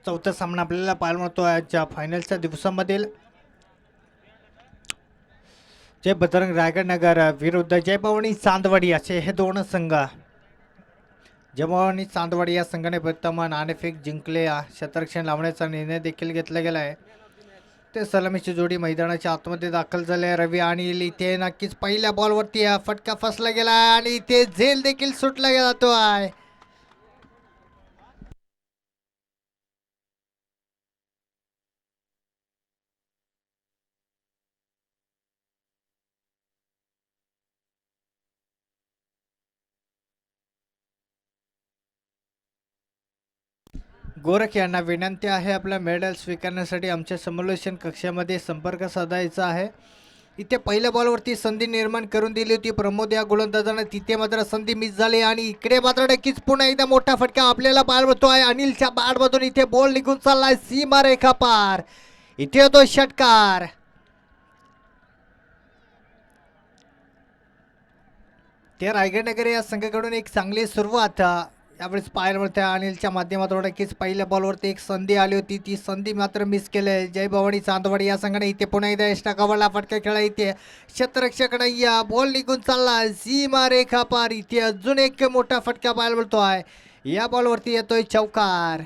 चौथा सामना आपल्याला पाहायला मिळतो आजच्या फायनलच्या दिवसामधील जय बजरंग रायगड नगर विरुद्ध जय भवानी चांदवडी असे हे दोन संघ. जय भवानी चांदवडी या संघाने प्रथम नाणेफेक जिंकले. क्षेत्ररक्षण लावण्याचा निर्णय देखील घेतला गेला आहे. ते सलामीची जोडी मैदानाच्या आतमध्ये दाखल झाले. रवी आणि इथे नक्कीच पहिल्या बॉलवरती फटका फसला गेला आणि इथे झेल देखील सुटला जातो आहे. गोरख यांना विनंती आहे आपला मेडल स्वीकारण्यासाठी आमच्या समलोचन कक्षामध्ये संपर्क साधायचा आहे. इथे पहिल्या बॉलवरती संधी निर्माण करून दिली होती प्रमोद या गोलंदाजाने. तिथे मात्र संधी मिस झाली आणि इकडे मात्र नक्कीच पुन्हा एकदा मोठा फटका आपल्याला पाहायला मिळतो आहे. अनिलच्या बॅटमधून इथे बॉल निघून चाललाय सीमा रेखा पार. इथे होतो षटकार. ते रायगड नगर या संघाकडून एक चांगली सुरुवात यावेळेस पाहायला मिळते. अनिलच्या माध्यमातून नक्कीच पहिल्या बॉलवरती एक संधी आली होती. ती संधी मात्र मिस केली. जय भवानी चांदवडी या संघाने इथे पुन्हा एकदा एक्स्ट्रा कव्हरला फटका खेळला. इथे क्षेत्ररक्षक या बॉल निघून चालला सीमा रेखा पार. इथे अजून एक मोठा फटका पाहायला मिळतो आहे. या बॉलवरती येतोय चौकार.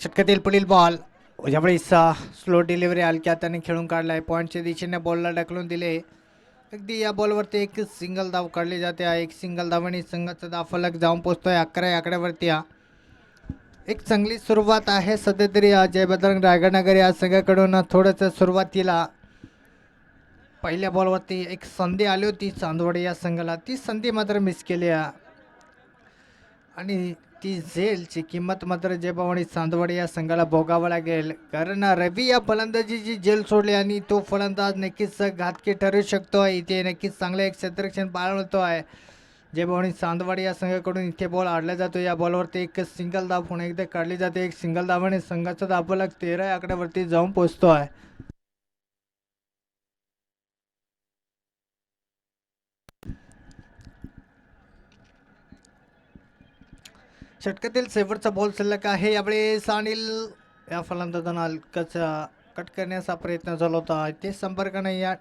षटकातील पुढील बॉल यावेळेस स्लो डिलिव्हरी हलक्या त्याने खेळून काढलाय. पॉईंटच्या दिशेने बॉलला ढकलून दिले. अगदी या बॉलवरती एक सिंगल धाव काढली जाते. एक सिंगल धावाने संघाचा धावफलक जाऊन पोहोचतोय 11 आकड्यावरती. एक चांगली सुरुवात आहे सध्या तरी जय बजरंग रायगड नगर या संघाकडून. थोडंसं सुरुवातीला पहिल्या बॉलवरती एक संधी आली होती चांदवडी या संघाला. ती संधी मात्र मिस केली आणि ती झेलची किंमत मात्र जय भवानी चांदवडी या संघाला भोगावं लागेल. कारण रवी या फलंदाजीची झेल सोडली आणि तो फलंदाज नक्कीच घातकी ठरू शकतो. इथे नक्कीच चांगलं एक क्षेत्ररक्षण पाहायला मिळतो आहे. जय भवानी चांदवडी या संघाकडून इथे बॉल आडला जातो. या बॉलवरती एक सिंगल धाव पुन्हा एकदा काढली जाते. एक सिंगल धावाने संघाचा धावफलक 13 आकड्यावरती जाऊन पोहोचतो आहे. षटकातील शेवटचा बॉल शिल्लक आहे. यावेळेस अनिल या फलंदाजांना हलकाच कट करण्याचा प्रयत्न झाला होता. ते संपर्काने या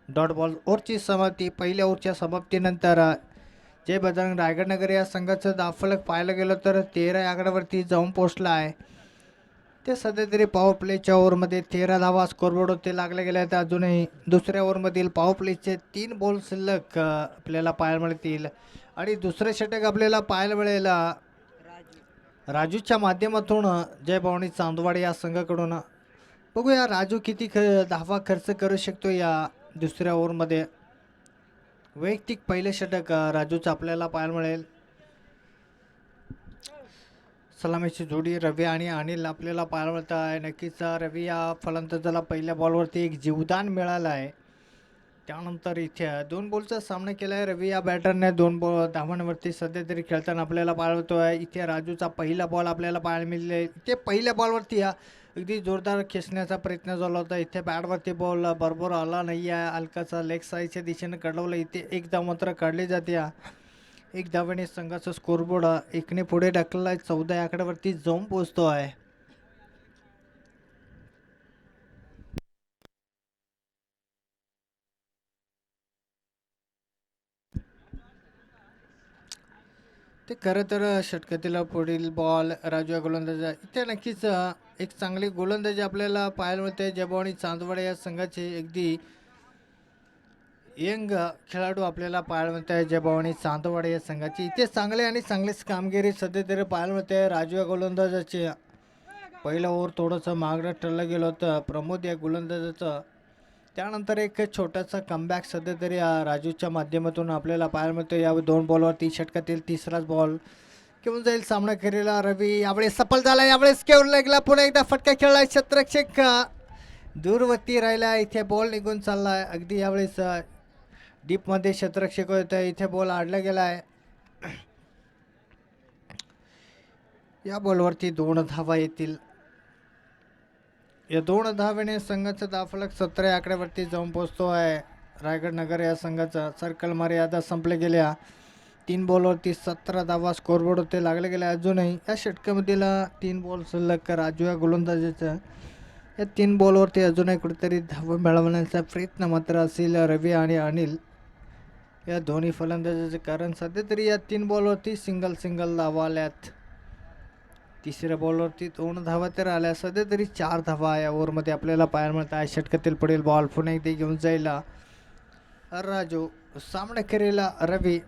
डॉट बॉल ओव्हरची समाप्ती. पहिल्या ओव्हरच्या समाप्तीनंतर जय बजरंग रायगड नगर या संघाचं धावफलक पाहायला गेलं तर 13 आकड्यावरती जाऊन पोहोचला आहे. ते सध्या तरी पॉवर प्लेच्या ओव्हरमध्ये 13 धावा स्कोरबोर्ड होते लागले गेले आहेत. अजूनही दुसऱ्या ओव्हरमधील पॉवर प्लेचे 3 बॉल शिल्लक आपल्याला पाहायला मिळतील आणि दुसरे षटक आपल्याला पाहायला मिळेल राजूच्या माध्यमातून जय भवानी चांदवडी या संघाकडून. बघूया राजू किती धावा खर्च करू शकतो या दुसऱ्या ओव्हरमध्ये. वैयक्तिक पहिले षटक राजूचं आपल्याला पाहायला मिळेल. सलामीची जोडी रवी आणि अनिल आपल्याला पाहायला मिळत आहे. नक्कीच रवी या फलंदाजाला पहिल्या बॉलवरती एक जीवदान मिळालं आहे. त्यानंतर इथे 2 बॉलचा सामना केला आहे रवी या बॅटरने. 2 धावांवरती सध्या तरी खेळताना आपल्याला पाहायला मिळतो आहे. इथे राजूचा पहिला बॉल आपल्याला पाहायला मिळाले. इथे पहिल्या बॉलवरती अगदी जोरदार खेचण्याचा प्रयत्न झाला होता. इथे बॅटवरती बॉल बरोबर आला नाही आहे. हलकाचा लेग साईडच्या दिशेने कडवलं. इथे एक धाव मात्र काढली जाते. एक धावाने संघाचा स्कोरबोर्ड 1ने पुढे ढकलला आहे. 14 आकड्यावरती जाऊन पोहोचतो आहे. ते खरं तर षटकातील पुढील बॉल राजू या गोलंदाजा. इथे नक्कीच एक चांगली गोलंदाजी आपल्याला पाहायला मिळते. जय भवानी चांदवडी या संघाचे अगदी यंग खेळाडू आपल्याला पाहायला मिळत आहे. जय भवानी चांदवडी या संघाची इथे चांगले आणि चांगलीच कामगिरी सध्या तरी पाहायला मिळते. राजू या गोलंदाजाचे पहिलं ओव्हर थोडंसं मागं ठरलं गेलं होतं प्रमोद या गोलंदाजाचं. त्यानंतर एक छोटासा कमबॅक सध्या तरी राजूच्या माध्यमातून आपल्याला पाहायला मिळतो. या 2 बॉलवरती षटकातील तिसराच बॉल घेऊन जाईल सामना केलेला रवी. यावेळेस सफल झाला. यावेळेस केवळ लागला. पुन्हा एकदा फटका खेळला. क्षेत्ररक्षक दूरवरती राहिला. इथे बॉल निघून चालला. अगदी यावेळेस डीपमध्ये क्षेत्ररक्षक होतं. इथे बॉल आडला गेला आहे. या बॉलवरती 2 धावा येतील. या 2 धावेने संघाचा धावफलक 17 आकड्यावरती जाऊन पोहोचतो आहे. रायगड नगर या संघाचा सर्कल मर्यादा संपल्या गेल्या. 3 बॉलवरती 17 धावा स्कोरबोर्ड होते लागले गेले. अजूनही या षटकामधील 3 बॉल शिल्लक राजू या गोलंदाजीचा. या 3 बॉलवरती अजूनही कुठेतरी धावा मिळवण्याचा प्रयत्न मात्र असेल रवी आणि अनिल या दोन्ही फलंदाजाचे. कारण सध्या तरी या 3 बॉलवरती सिंगल धावा आल्यात. तिसऱ्या बॉलवरती 2 धावा तर आल्या. सध्या तरी 4 धावा या ओव्हरमध्ये आपल्याला पाहायला मिळत आहे. षटकातील पुढील बॉल पुन्हा एकदा घेऊन जाईल राजू. सामना करेल रवी.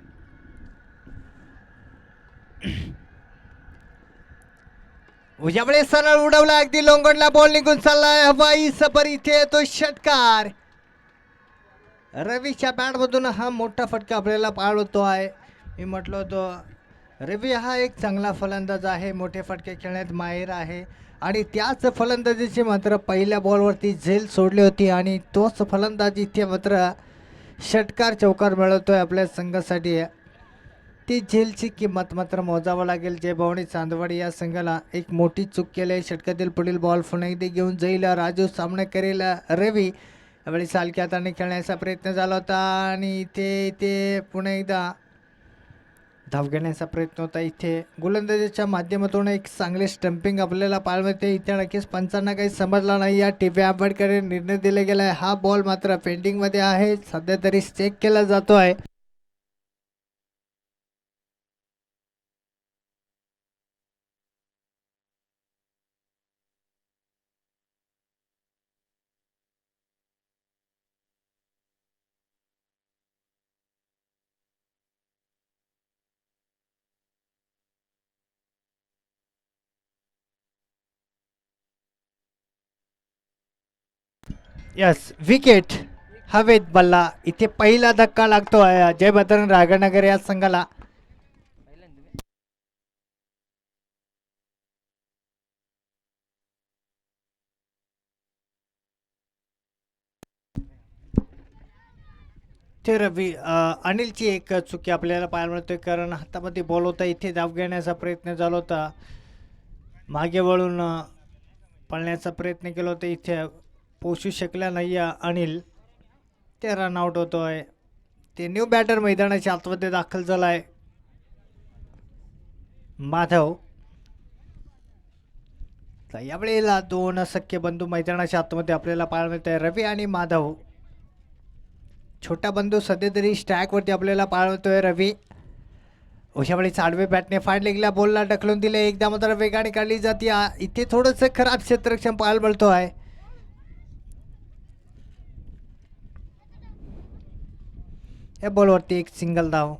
यावेळी सरळ उडवला अगदी लोंगडला बॉल निघून चाललाय हवाई सफर. इथे येतो षटकार. रवीच्या बॅटमधून हा मोठा फटका आपल्याला पाळतो आहे. मी म्हटलं होतं रवी हा एक चांगला फलंदाज आहे. मोठे फटके खेळण्यात माहिर आहे आणि त्याच फलंदाजीची मात्र पहिल्या बॉलवरती झेल सोडली होती आणि तोच फलंदाज इथे मात्र षटकार चौकार मिळवतोय आपल्या संघासाठी. ती झेलची किंमत मात्र मोजावं लागेल. जय भवानी चांदवड या संघाला एक मोठी चूक केली आहे. षटकातील पुढील बॉल पुन्हा एकदा घेऊन जाईल राजू. सामना करेल रवी. यावेळी सालक्या हाताने खेळण्याचा प्रयत्न झाला होता आणि इथे पुन्हा एकदा धाव घेण्याचा प्रयत्न होता. इथे गोलंदाजीच्या माध्यमातून एक चांगले स्टंपिंग आपल्याला पाहायला मिळते. इथे नक्कीच पंचांना काही समजला नाही. या टी.व्ही. आंबेडकर निर्णय दिला गेला आहे. हा बॉल मात्र पेंडिंगमध्ये आहे. सध्या तरी चेक केला जातो आहे. Yes wicket. हवेत बल्ला. इथे पहिला धक्का लागतो आहे जय भद्रन रायगडनगर या संघाला. ते रवी अनिलची एक चुकी आपल्याला पाहायला मिळते. कारण हातामध्ये बॉल होता. इथे धाव घेण्याचा प्रयत्न झाला होता. मागे वळून पळण्याचा प्रयत्न केला होता. इथे पोचू शकला नाही अनिल. ते रनआउट होतो आहे. ते न्यू बॅटर मैदानाच्या आतमध्ये दाखल झाला आहे माधव. यावेळेला 2 सख्खे बंधू मैदानाच्या आतमध्ये आपल्याला पाहायला मिळत आहे. रवी आणि माधव. छोटा बंधू सध्या तरी स्ट्रॅकवरती आपल्याला पाहायला मिळतोय. रवी अशावेळी आडवे बॅटने फाडले गेल्या बॉलला ढकलून दिले. एकदा मात्र वेगाने काढली जाते. इथे थोडंसं खराब क्षेत्ररक्षण पाहायला मिळतो आहे. या बॉलवरती एक सिंगल धाव.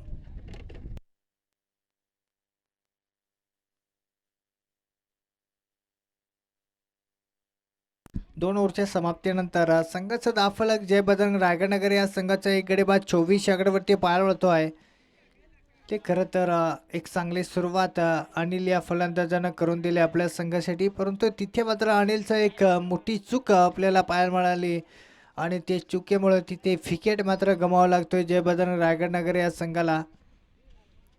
दोन ओव्हरच्या समाप्तीनंतर संघाचा धावफलक जय बजरंग रायगडनगर या संघाचा एक गडेबाद 24 आकड्यावरती पाहायला मिळतो आहे. ते खरं तर एक चांगली सुरुवात अनिल या फलंदाजानं करून दिली आपल्या संघासाठी. परंतु तिथे मात्र अनिलचा एक मोठी चूक आपल्याला पाहायला मिळाली आणि ते चुकीमुळे तिथे विकेट मात्र गमावा लागतोय जय बजरंग रायगडनगर या संघाला.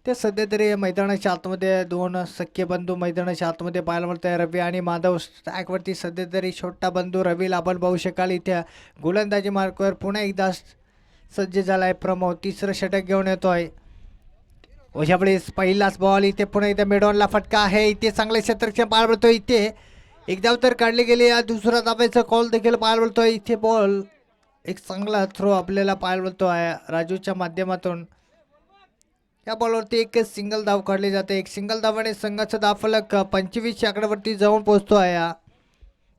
ते सध्या तरी मैदानाच्या आतमध्ये 2 सख्खे बंधू मैदानाच्या आतमध्ये पाहायला मिळत आहे. रवी आणि माधव स्ट्रॅकवरती सध्या तरी छोटा बंधू रवीला आपण पाहू शकाल. इथे गोलंदाजी मार्कवर पुन्हा एकदा सज्ज झाला आहे प्रमोद. तिसरं षटक घेऊन येतो आहे. ओशावेळी पहिलाच बॉल. इथे पुन्हा एकदा मिडॉनला फटका आहे. इथे चांगले क्षेत्ररक्षण पाहायला मिळतो. इथे एकदा तर काढली गेली. दुसरा धाब्याचा कॉल देखील पाहायला मिळतो. इथे बॉल एक चांगला थ्रो आपल्याला पाहायला मिळतो आहे राजूच्या माध्यमातून. या बॉलवरती एक सिंगल धाव काढली जाते. एक सिंगल धावाने संघाचा धावफलक 25 आकड्यावरती जाऊन पोहोचतो आहे.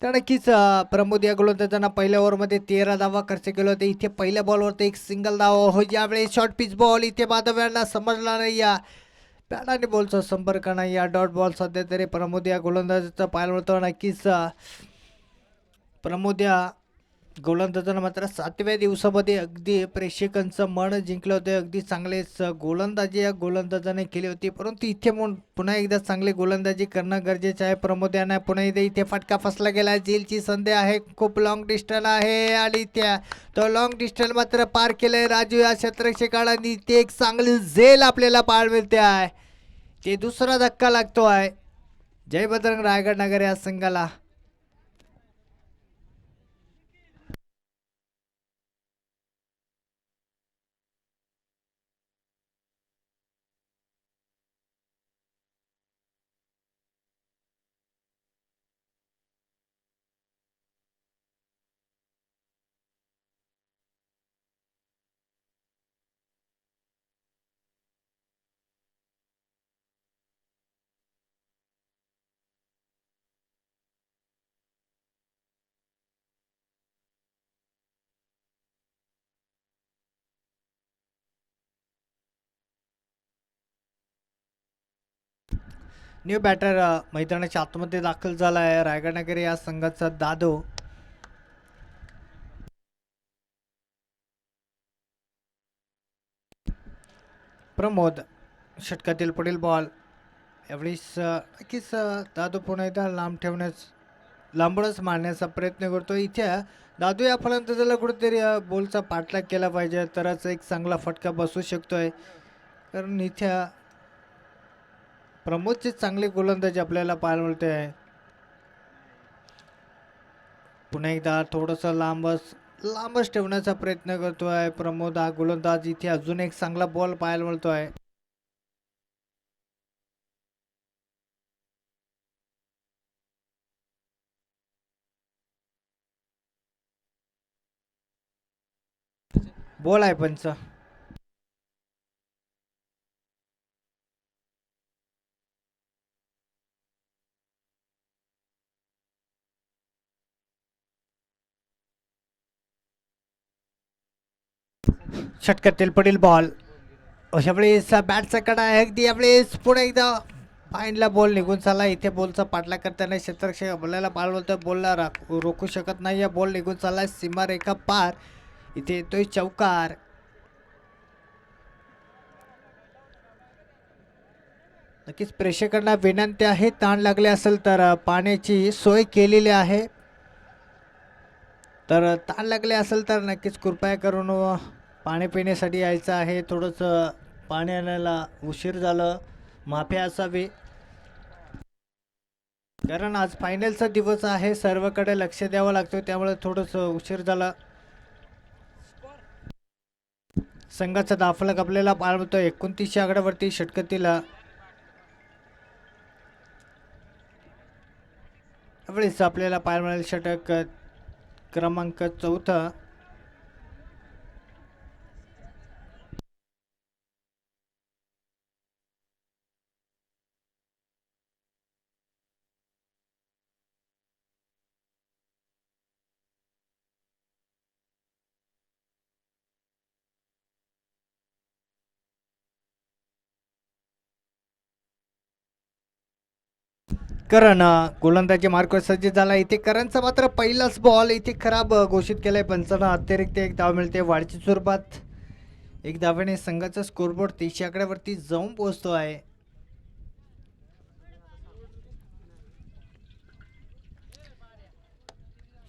तर नक्कीच प्रमोद या गोलंदाजांना पहिल्या ओव्हरमध्ये 13 धावा खर्च केले होते. इथे पहिल्या बॉलवरती एक सिंगल धाव हो. यावेळी शॉर्ट पिच बॉल. इथे माधव यांना समजला नाही. बॅटाने बॉलचा संपर्क नाही. डॉट बॉल सध्या तरी प्रमोद या गोलंदाजाचा पाहायला मिळतो. नक्कीच प्रमोद या गोलंदाजानं मात्र 7व्या दिवसामध्ये अगदी प्रेक्षकांचं मन जिंकलं होतं. अगदी चांगलेच गोलंदाजी या गोलंदाजाने केली होती. परंतु इथे पुन्हा एकदा चांगली गोलंदाजी करणं गरजेचं आहे. प्रमोद यांना पुन्हा एकदा इथे फटका फसला गेला. झेलची संधी आहे. खूप लॉंग डिस्टन्स आहे आणि तो लॉंग डिस्टन्स मात्र पार केलंय राजू या क्षेत्ररक्षकांनी. ते एक चांगली झेल आपल्याला पाहायला मिळते आहे. ते दुसरा धक्का लागतो आहे. जय बजरंग रायगड नगर या संघाला. न्यू बॅटर मैदानाच्या आतमध्ये दाखल झाला आहे रायगड नगर या संघाचा दादू. प्रमोद षटकातील पुढील बॉल यावेळेस नक्कीच दादू पुन्हा एकदा लांबूनच मारण्याचा प्रयत्न करतो. इथे दादू या फलंदाजाला कुठेतरी बॉलचा पाठलाग केला पाहिजे तरच एक चांगला फटका बसू शकतोय. कारण इथे प्रमोदचे चांगले गोलंदाज आपल्याला पाहायला मिळते आहे. पुन्हा एकदा थोडंसं लांबच ठेवण्याचा प्रयत्न करतोय प्रमोद हा गोलंदाज. इथे अजून एक चांगला बॉल पाहायला मिळतोय. बॉल आहे पंच. षटकातील पुढील बॉल अशा वेळेस बॅटचा कडा आहे अगदी यावेळेस पुढे एकदा फाईनला बॉल निघून चालला. इथे बॉलचा पाठलाग करताना क्षेत्ररक्षक आपल्याला पाळवलं बॉलला रोखू शकत नाही. या बॉल निघून चालला सीमारेखा पार. इथे येतोय चौकार. नक्कीच प्रेक्षकांना विनंती आहे ताण लागले असेल तर पाण्याची सोय केलेली आहे. तर ताण लागले असेल तर नक्कीच कृपया करून पाणी पिण्यासाठी यायचं आहे. थोडंसं पाणी आणायला उशीर झालं माफी असावी. कारण आज फायनलचा दिवस आहे सर्वकडे लक्ष द्यावं लागतं त्यामुळे थोडंसं उशीर झाला. संघाचा दाफलक आपल्याला पाळवतो 29 आकड्यावरती षटकातील यावेळेस आपल्याला पाहायला मिळेल षटक क्रमांक 4. करण गोलंदाजी मार्कवर सज्ज झाला. इथे करणचा मात्र पहिलाच बॉल इथे खराब घोषित केलाय पंचांना. अतिरिक्त एक धाव मिळते वाढच्या स्वरूपात. एक धावेने संघाचा स्कोरबोर्ड 30 आकड्यावरती जाऊन पोहोचतो आहे.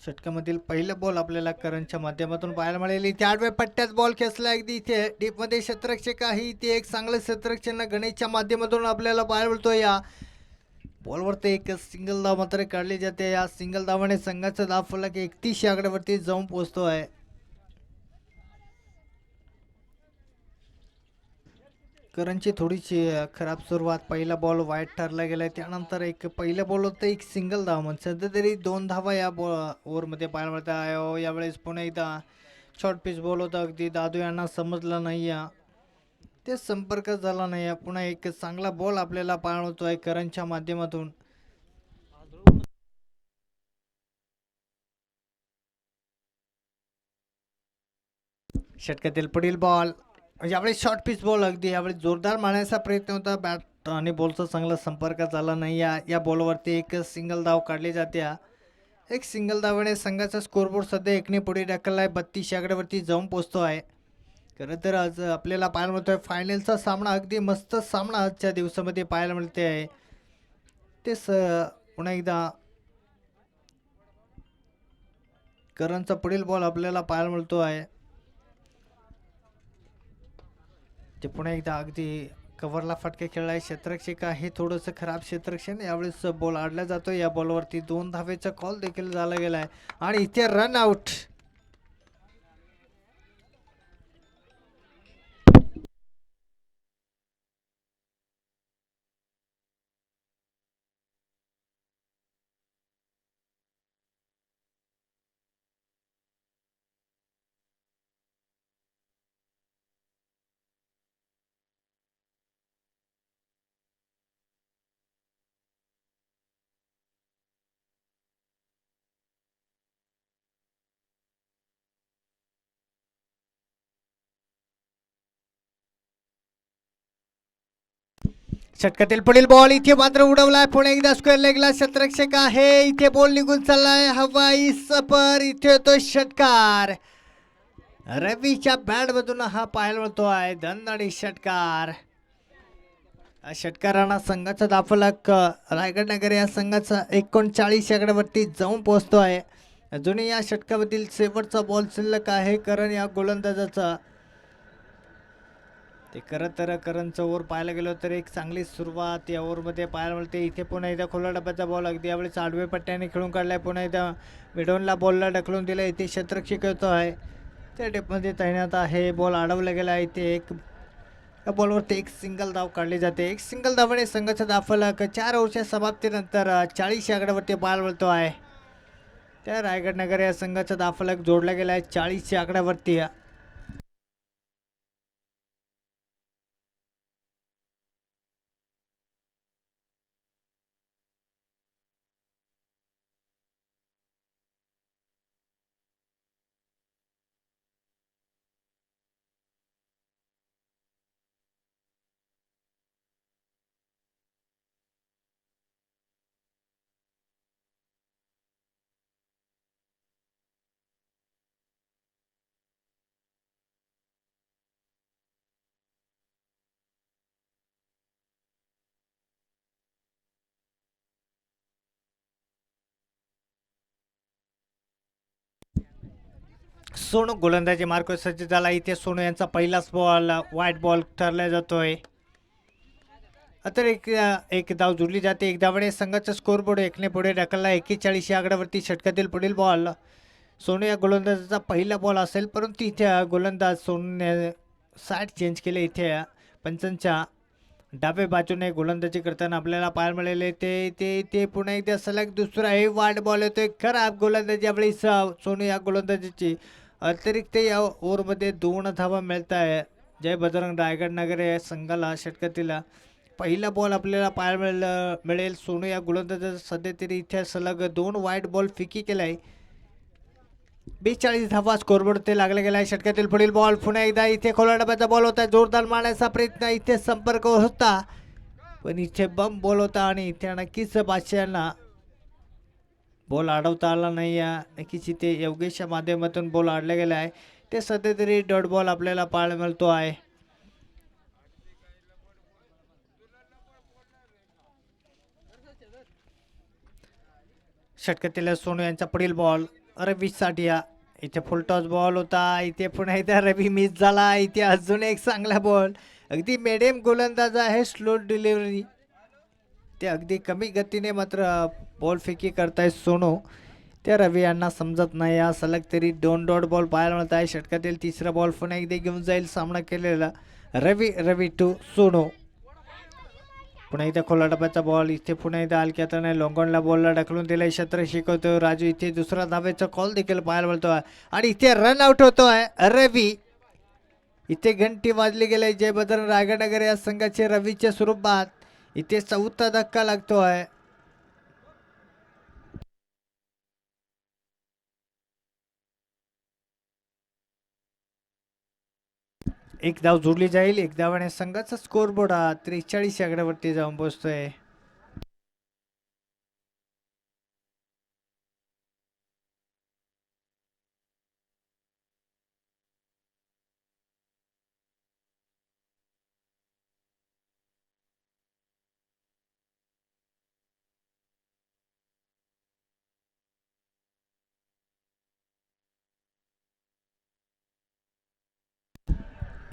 षटकामधील पहिला बॉल आपल्याला करणच्या माध्यमातून पाहायला मिळेल. इथे आडव्या पट्ट्यात बॉल खेचला अगदी इथे डीपमध्ये क्षेत्ररक्षक आहे. इथे एक चांगलं क्षेत्ररक्षण गणेशच्या माध्यमातून आपल्याला पाहायला मिळतो. या बॉलवरती एक सिंगल धाव मात्र काढली जाते. या सिंगल धावाने संघाचा धाव फलक 31 आकड्यावरती जाऊन पोहोचतो आहे. करणची थोडीशी खराब सुरुवात. पहिला बॉल वाईट ठरला गेलाय त्यानंतर एक पहिल्या बॉल होतं एक सिंगल धाव म्हणजे सध्या तरी 2 धावा या ओव्हरमध्ये पाहायला मिळत आहे. यावेळेस पुन्हा एकदा शॉर्ट पिच बॉल होता अगदी दादू यांना समजलं नाही ते संपर्क झाला नाही. पुन्हा एक चांगला बॉल आपल्याला पाहायला मिळतोय करणच्या माध्यमातून. षटकातील पुढील बॉल यावेळी शॉर्ट पिच बॉल अगदी यावेळी जोरदार मारण्याचा प्रयत्न होता. बॅट आणि बॉलचा चांगला संपर्क झाला नाही. या बॉलवरती एक सिंगल धाव काढली जाते. एक सिंगल धावाने संघाचा स्कोरबोर्ड सध्या 1ने पुढे ढकलला आहे. 32 आकड्यावरती जाऊन पोहोचतो आहे. खरं तर आज आपल्याला पाहायला मिळतोय फायनलचा सामना अगदी मस्त सामना आजच्या दिवसामध्ये पाहायला मिळते आहे. तेच पुन्हा एकदा करणचा पुढील बॉल आपल्याला पाहायला मिळतो आहे. ते पुन्हा एकदा अगदी कव्हरला फटका खेळलाय क्षेत्ररक्षक आहे, थोडंसं खराब क्षेत्ररक्षण. यावेळेस बॉल आडला जातो. या बॉलवरती 2 धावेचा कॉल देखील झाला गेलाय आणि इथे रन आउट. षटकातील पुढील बॉल इथे मात्र उडवलाय. पुन्हा एकदा स्क्वेअर लेगला क्षेत्ररक्षक आहे. इथे बॉल निघून चाललाय हवाई सफर. इथे तो षटकार रवीच्या बॅट मधून हा पाहायला मिळतोय. दणदणी षटकार. षटकारांना संघाचा दाफलक रायगड नगर या संघाचा 39 आकड्यावरती जाऊन पोहोचतोय. अजूनही या षटकामधील शेवटचा बॉल शिल्लक आहे करण या गोलंदाजाचा. ते करणचं ओव्हर पाहायला गेलो तर एक चांगली सुरुवात या ओव्हरमध्ये पाहायला मिळते. इथे पुन्हा एकदा खुला डब्याचा बॉल अगदी यावेळेस आडवे पट्ट्याने खेळून काढलाय. पुन्हा एकदा मिडॉनला बॉलला ढकलून दिलं. इथे क्षेत्ररक्षक येतो आहे, त्या डेपमध्ये तैनात आहे. बॉल अडवला गेला. इथे एक या बॉलवरती एक सिंगल धाव काढली जाते. एक सिंगल धावाने संघाचा दाफलक 4 ओव्हरच्या समाप्तीनंतर 40 आकड्यावरती पाहायला मिळतो आहे. त्या रायगड नगर या संघाचा दाफलक जोडला गेला आहे 40 आकड्यावरती. सोनू गोलंदाजी मार्क सज्ज झाला. इथे सोनू यांचा पहिलाच बॉल व्हाईट बॉल ठरला जातोय. आता एक धाव जुळली जाते. एक धावाने संघाचा स्कोर बोर्ड एकने पुढे ढकलला. 41 आकड्यावरती षटकातील पुढील बॉल सोनू या गोलंदाजाचा पहिला बॉल असेल, परंतु इथे गोलंदाज सोनूने साईड चेंज केले. इथे पंचांच्या डावे बाजूने गोलंदाजी करताना आपल्याला पाहायला मिळाले. ते पुन्हा एकदा सलग दुसराही वाईट बॉल येतोय. खराब गोलंदाजी यावेळी सोनू या गोलंदाजीची अतिरिक्त या ओव्हरमध्ये 2 धावा मिळत आहे. जय बजरंग रायगड नगर या संघाला षटकातील पहिला बॉल आपल्याला पाहायला मिळेल. सोनू या गोलंदाजाचा सध्या तरी इथे सलग 2 वाईट बॉल फिकी केलाय. 42 धावा स्कोरबोर्ड ते लागला गेलाय. षटकातील पुढील बॉल पुन्हा एकदा इथे खोला डब्याचा बॉल होता. जोरदार मारण्याचा प्रयत्न, इथे संपर्क होता पण इथे बम बॉल होता आणि इथे नक्कीच बादशाहना बॉल अडवता आला नाही. नक्कीच इथे योगेशच्या माध्यमातून बॉल आडला गेला आहे. ते सध्या तरी डॉट बॉल आपल्याला पाहायला मिळतो आहे. षटकातील सोनू यांचा पुढील बॉल रवी साठिया. इथे फुलटॉस बॉल होता. इथे पुन्हा एकदा रवी मिस झाला. इथे अजून एक चांगला बॉल. अगदी मिडियम गोलंदाज आहे, स्लो डिलिव्हरी. ते अगदी कमी गतीने मात्र बॉल फेकी करताय सोनू. त्या रवी यांना समजत नाही. या सलग तरी 2 डॉट बॉल पाहायला मिळत आहे. षटकातील तिसरा बॉल पुन्हा एकदा घेऊन जाईल सामना केलेला रवी टू सोनू. पुन्हा एकदा खोला डब्याचा बॉल. इथे पुन्हा एकदा हलक्याने लोंगणला बॉलला ढकलून दिलाय. क्षेत्र शिकवतो राजू. इथे दुसरा धावेचा कॉल देखील पाहायला मिळतोय आणि इथे रन आउट होतोय रवी. इथे घंटी वाजली गेले. जय बजरंग रायगड नगर या संघाचे रवीच्या स्वरूपात इथे 4था धक्का लागतोय. एक धाव जोडली जाईल. एक धावाने संघाचा स्कोर बोर्ड 43 आकड्यावरती जाऊन पोहोचतोय.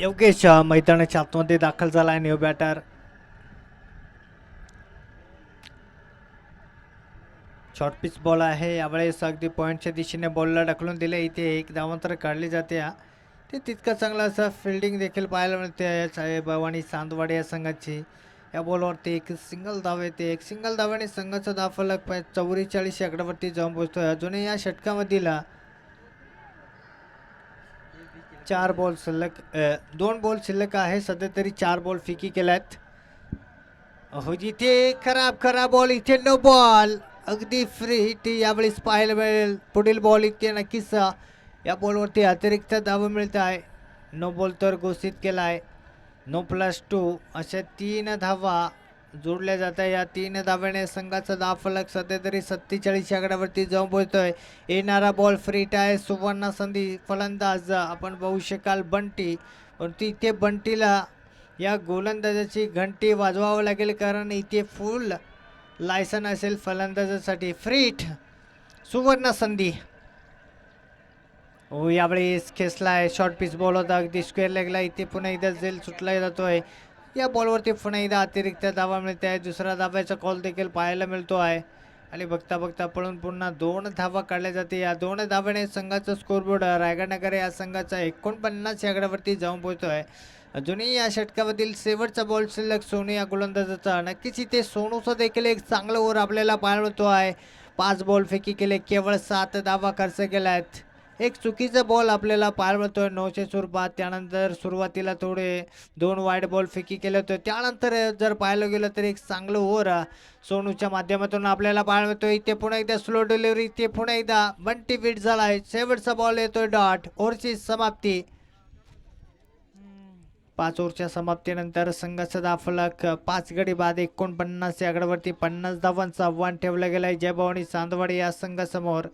योगेश मैदानाच्या आतमध्ये दाखल झाला आहे new batter. Short pitch ball आहे यावेळेस अगदी पॉईंटच्या दिशेने बॉलला ढकलून दिले. इथे एक धावांतर काढली जाते. ते तितकं चांगलं असं फिल्डिंग देखील पाहायला मिळते साहेब आणि चांदवाडी या संघाची. या बॉलवरती एक सिंगल धाव येते. एक सिंगल धावाने संघाचा धावफलक 44 आकड्यावरती जाऊन पोहोचतोय. अजूनही या षटकामधील 4 बॉल शिल्लक 2 बॉल शिल्लक आहे. सध्या तरी 4 बॉल फिकी केल्यात. हो जिथे खराब खराब बॉल इथे नो बॉल अगदी फ्री हिट यावेळेस पाहायला मिळेल. पुढील बॉल इथे नक्कीच या बॉलवरती अतिरिक्त धाव मिळत आहे. नो बॉल तर घोषित केला आहे. नो +2 अशा 3 धावा जोडल्या जातात. या 3 धाव्याने संघाचा धावफलक सध्या तरी 47 आकड्यावरती जाऊन पोहोचतोय. येणारा बॉल फ्री हिट आहे. सुवर्ण संधी फलंदाज आपण बघू शकाल बंटी. परंतु इथे बंटीला या गोलंदाजाची घंटी वाजवावं लागेल कारण इथे फुल लायसन असेल फलंदाजासाठी. फ्री हिट सुवर्ण संधी. हो यावेळेस खेचलाय. शॉर्ट पिच बॉल होता अगदी स्क्वेअर लेगला. इथे पुन्हा एकदा झेल सुटला जातोय. या बॉलवरती पुन्हा एकदा अतिरिक्त धावा मिळते आहे. दुसरा धाब्याचा कॉल देखील पाहायला मिळतो आहे. आणि बघता बघता पळून पुन्हा 2 धावा काढल्या जाते. या 2 धाव्याने संघाचा स्कोरबोर्ड रायगडनगर या संघाचा 49 आकड्यावरती जाऊन पोहोचतोय. अजूनही या षटकामधील शेवटचा बॉल शिल्लक सोनू या गोलंदाजाचा. नक्कीच इथे सोनूचा देखील एक चांगला ओव्हर आपल्याला पाहायला मिळतो आहे. 5 बॉल फेकी केले. केवळ 7 धावा खर्च केल्या आहेत. एक चुकीचा बॉल आपल्याला पाहायला मिळतोय 9च्या स्वरूपात. त्यानंतर सुरुवातीला थोडे 2 वाईड बॉल फेकी केले होते. त्यानंतर जर पाहायला गेलं तर एक चांगलं ओव्हर सोनूच्या माध्यमातून आपल्याला पाहायला मिळतोय. इथे पुन्हा एकदा स्लो डिलिव्हरी. इथे पुन्हा एकदा बंटी बीट झालाय. शेवटचा बॉल येतोय डॉट. ओव्हरची समाप्ती. 5 ओव्हरच्या समाप्तीनंतर संघाचा धावफलक 5 गडी बाद 49 या आकड्यावरती 50 धावांचं आव्हान ठेवलं गेलंय जयभवानी चांदवाडी या संघासमोर.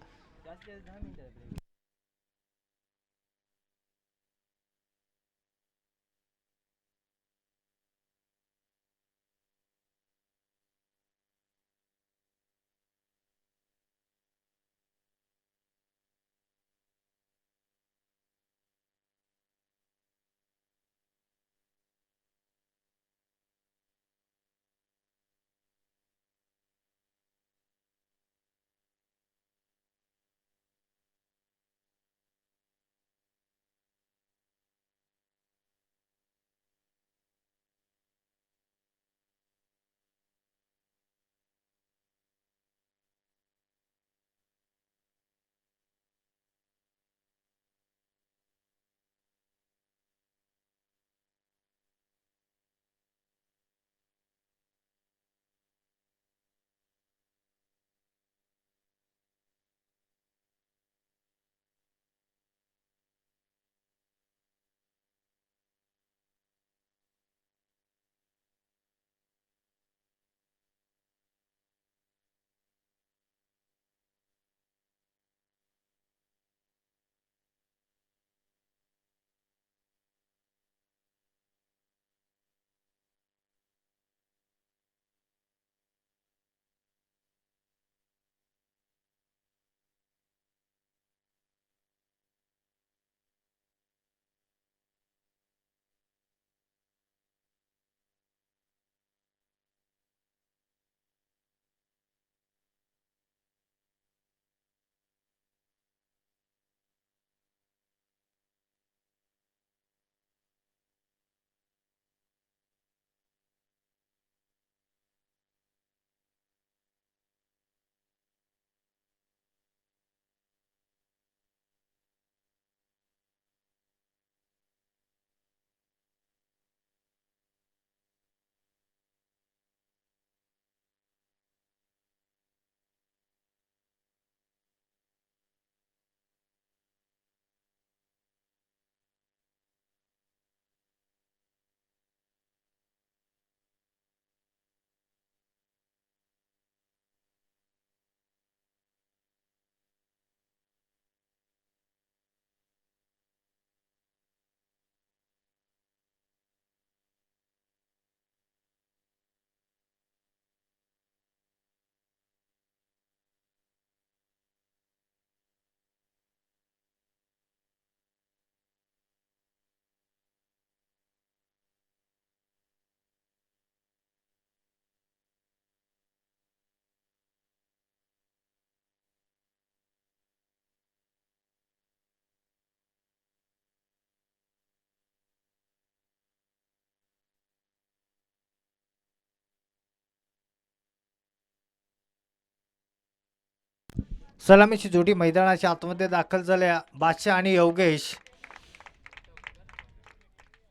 सलामीची जोडी मैदानाच्या आतमध्ये दाखल झाल्या. बादशाह आणि योगेश